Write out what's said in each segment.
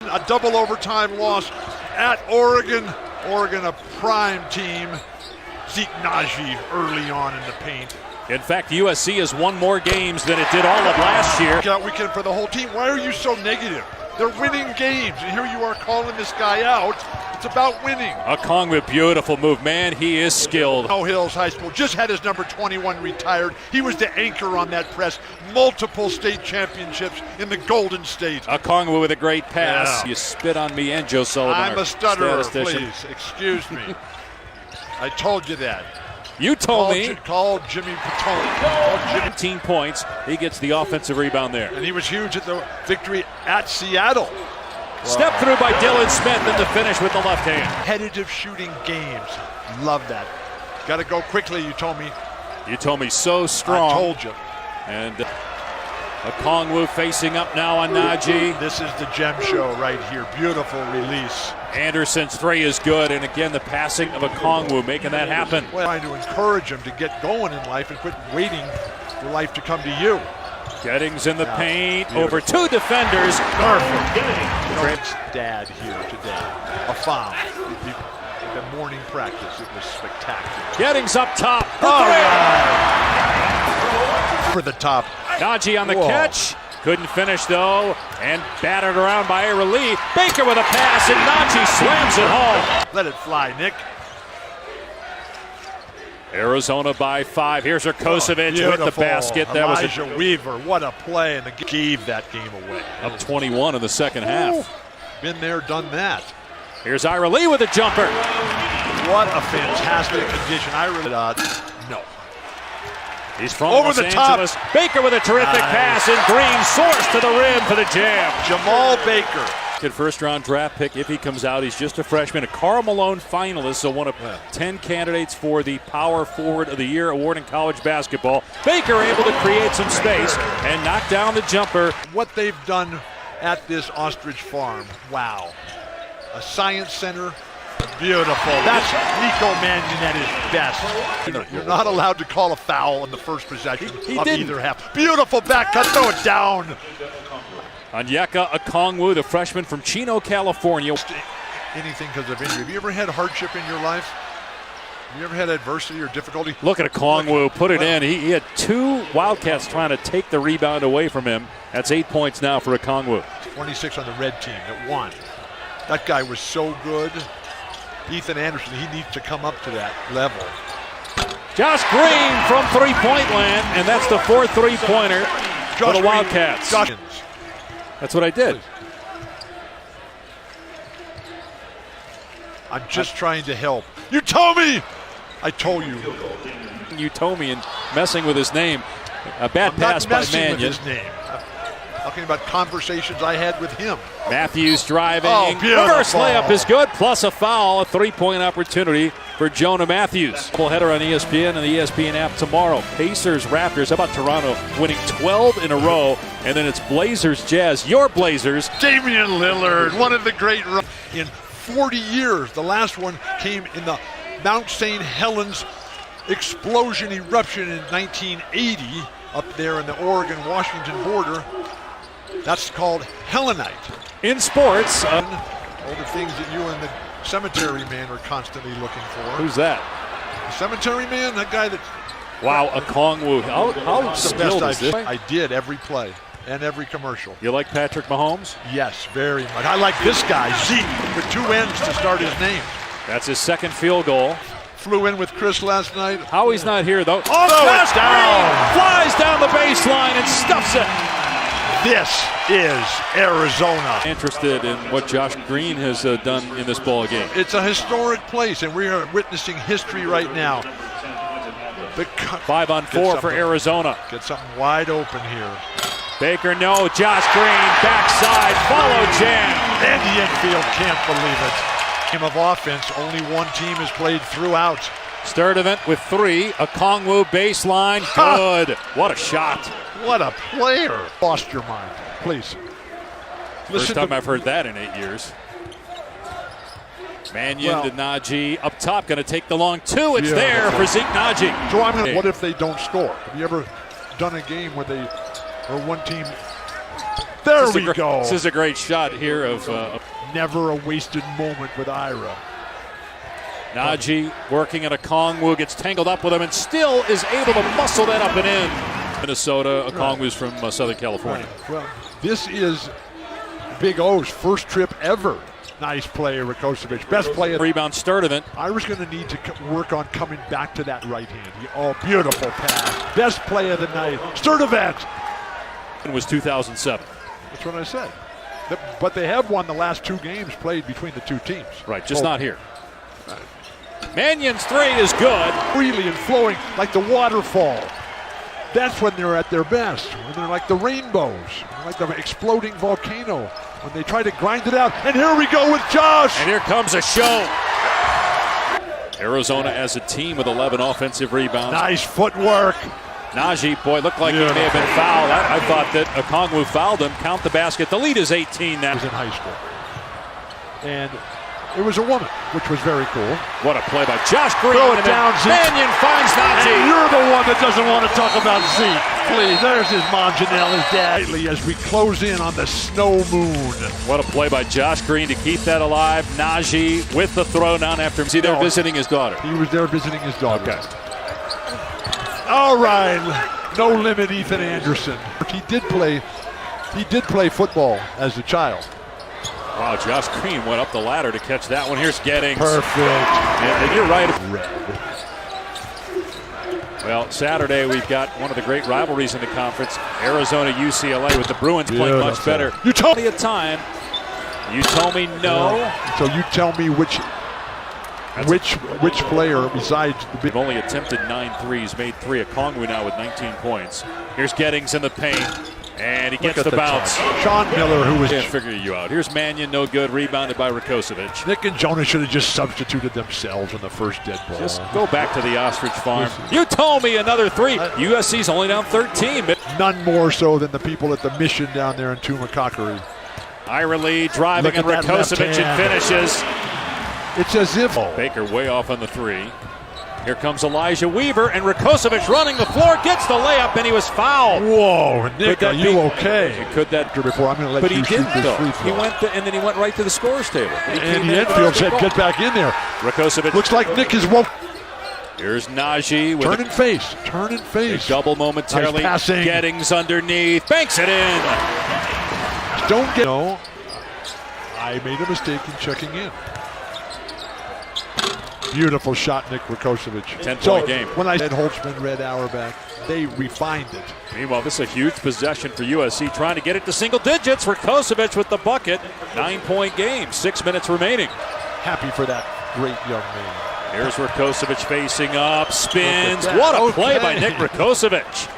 A double overtime loss at Oregon. Oregon, a prime team. Zeke Naji early on in the paint. In fact, USC has won more games than it did all of last year. Out weekend for the whole team. Why are you so negative? They're winning games, and here you are calling this guy out. It's about winning. Okongwu, beautiful move, man. He is skilled. Snow Hills High School just had his number 21 retired. He was the anchor on that press. Multiple state championships in the Golden State. Okongwu with a great pass. Yeah. You spit on me and Joe Sullivan. I'm a stutterer, please. Excuse me. I told you that. You told me. Call Jimmy Patone. 17 points. He gets the offensive rebound there. And he was huge at the victory at Seattle. Step through by Dylan Smith and the finish with the left hand. Competitive shooting games. Love that. Got to go quickly, you told me. You told me so strong. I told you. And Okongwu facing up now on Naji. This is the gem show right here. Beautiful release. Anderson's three is good, and again the passing of Okongwu making that happen. Well, trying to encourage him to get going in life and quit waiting for life to come to you. Gettings in the paint, over two defenders. Perfect. Trent's dad here today. A foul. The morning practice, it was spectacular. Gettings up top. For the top. Naji on the catch. Couldn't finish though, and battered around by Ira Lee. Baker with a pass, and Naji slams it home. Let it fly, Nick. Arizona by 5. Here's Kosovic with the basket. That was Elijah Weaver. What a play, and the gave that game away. Up 21 in the second half. Been there, done that. Here's Ira Lee with a jumper. What a fantastic addition. No. He's from over Los the Angeles. top. Baker with a terrific pass, and Green soars to the rim for the jam. Jamal Baker. First round draft pick if he comes out. He's just a freshman. A Karl Malone finalist, so one of 10 candidates for the Power Forward of the Year award in college basketball. Baker able to create some space and knock down the jumper. What they've done at this ostrich farm, wow. A science center, beautiful. That's Nico Mannion at his best. You're not allowed to call a foul in the first possession of either half. Beautiful back cut, throw it down. Onyeka Okongwu, the freshman from Chino, California. Anything because of injury. Have you ever had hardship in your life? Have you ever had adversity or difficulty? Look at Okongwu, put it in. He had two Wildcats trying to take the rebound away from him. That's 8 points now for Okongwu. 26 on the red team at 1. That guy was so good. Ethan Anderson, he needs to come up to that level. Josh Green from three-point land, and that's the fourth three-pointer for the Wildcats. That's what I did. I'm just trying to help. You told me! I told you. You told me, and messing with his name. A bad pass by Mannion. With his name. I'm talking about conversations I had with him. Matthews driving. Reverse layup is good, plus a foul. A three-point opportunity for Jonah Matthews. Header on ESPN and the ESPN app tomorrow. Pacers, Raptors. How about Toronto winning 12 in a row? And then it's Blazers, Jazz. Your Blazers. Damian Lillard, one of the great runs in 40 years. The last one came in the Mount St. Helens explosion eruption in 1980 up there in the Oregon-Washington border. That's called Helenite. In sports. All the things that you and the cemetery man are constantly looking for. Who's that? The cemetery man, that guy that... Wow, Okongwu. How skilled is this? I did every play and every commercial. You like Patrick Mahomes? Yes, very much. I like this guy, Zeke, with 2 N's to start his name. That's his second field goal. Flew in with Chris last night. Howie's not here, though. Josh Green flies down the baseline and stuffs it. This is Arizona. Interested in what Josh Green has done in this ball game. It's a historic place, and we are witnessing history right now. 5 on 4 for Arizona. Get something wide open here. Baker, no. Josh Green, backside, follow jam. And the infield can't believe it. Game of offense, only one team has played throughout. Sturdivant with 3. Okongwu baseline, good. What a shot. What a player. Lost your mind, please. First time I've heard that in 8 years. Mannion to Naji. Up top, going to take the long 2. It's there for Zeke Naji. So what if they don't score? Have you ever done a game where one team There we go. This is a great shot here of never a wasted moment with Ira. Najee working at a Okongwu, gets tangled up with him and still is able to muscle that up and in. Minnesota, Okongwu's from Southern California. Right. Well, this is Big O's first trip ever. Nice play, Rakocevic. Best play of the rebound, Sturdivant. Ira's going to need to work on coming back to that right hand. Oh, beautiful pass. Best play of the night. Sturdivant. It was 2007. That's what I said. But they have won the last 2 games played between the 2 teams. Right, just not here. Mannion's three is good. Freely and flowing like the waterfall. That's when they're at their best. When they're like the rainbows, like the exploding volcano. When they try to grind it out. And here we go with Josh. And here comes a show. Arizona as a team with 11 offensive rebounds. Nice footwork. Najee, boy, looked like he may have been fouled. I thought that Okongwu fouled him. Count the basket. The lead is 18 now. He was in high school. And it was a woman, which was very cool. What a play by Josh Green. Throw it down, Zeke. Mannion finds Najee. And you're the one that doesn't want to talk about Zeke. Please, there's his mom, Janelle, his dad. As we close in on the snow moon. What a play by Josh Green to keep that alive. Najee with the throwdown after him. See, they're visiting his daughter. He was there visiting his daughter. Okay. All right, no limit, Ethan Anderson. He did play football as a child. Wow, Josh Green went up the ladder to catch that one. Here's Gettings. Perfect. And you're right. Red. Well, Saturday we've got one of the great rivalries in the conference. Arizona UCLA with the Bruins playing much better. You told me a time. You told me no. So you tell me which player besides the They've only attempted 9 threes, made 3. Okongwu now with 19 points. Here's Gettings in the paint. And he gets the bounce. Sean Miller, who was... Can't figure you out. Here's Mannion, no good. Rebounded by Rakocevic. Nick and Jonah should have just substituted themselves on the first dead ball. Just go back to the ostrich farm. You told me another 3. USC's only down 13. None more so than the people at the Mission down there in Tumacacari. Ira Lee driving and Rakocevic and finishes. It's as if... Baker way off on the 3. Here comes Elijah Weaver, and Rakocevic running the floor, gets the layup, and he was fouled. Whoa, Nick, are you okay? Could that before I'm going to let you shoot this free throw. He went, and then he went right to the scorer's table. And the Enfield said, "Get back in there." Rakocevic looks like Nick is woke. Here's Najee with turn and face. A double momentarily. Nice passing. Gettings underneath, banks it in. Don't get. No, I made a mistake in checking in. Beautiful shot, Nick Rakocevic. 10-point game. When I said Holtzman, Red Auerbach, they refined it. Meanwhile, this is a huge possession for USC, trying to get it to single digits. Rakocevic with the bucket. 9-point game. 6 minutes remaining. Happy for that great young man. Here's Rakocevic facing up, spins. What a play by Nick Rakocevic.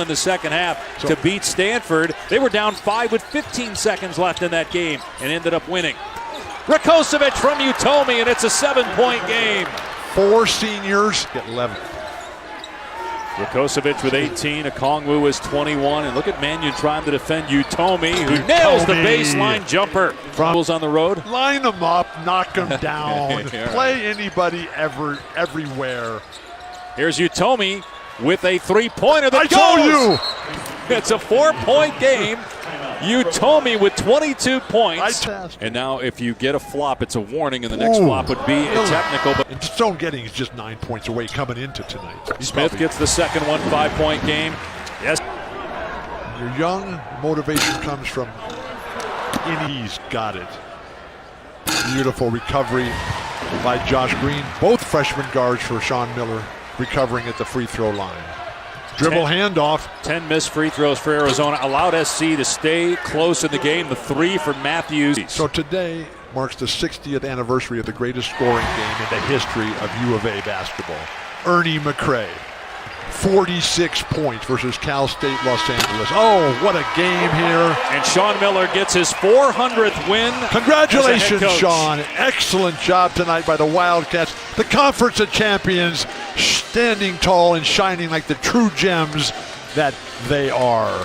In the second half to beat Stanford. They were down 5 with 15 seconds left in that game and ended up winning. Rakocevic from Utomi, and it's a 7-point game. 4 seniors get 11. Rakocevic with 18, Okongwu is 21, and look at Mannion trying to defend Utomi, who nails the baseline jumper. Fumbles on the road. Line them up, knock them down. Play anybody everywhere. Here's Utomi with a 3-pointer that goes. I told you. It's a 4-point game. Utomi with 22 points. And now if you get a flop, it's a warning, and the next flop would be a technical. But Stone Gettings is just 9 points away coming into tonight. Smith gets the second one, 5-point game. Yes. When you're young, motivation comes from he's got it. Beautiful recovery by Josh Green. Both freshman guards for Sean Miller recovering at the free throw line. Dribble handoff. 10 missed free throws for Arizona. Allowed SC to stay close in the game. The 3 for Matthews. So today marks the 60th anniversary of the greatest scoring game in the history of U of A basketball. Ernie McCray. 46 points versus Cal State Los Angeles. Oh, what a game here. And Sean Miller gets his 400th win. Congratulations, Sean. Excellent job tonight by the Wildcats. The Conference of Champions standing tall and shining like the true gems that they are.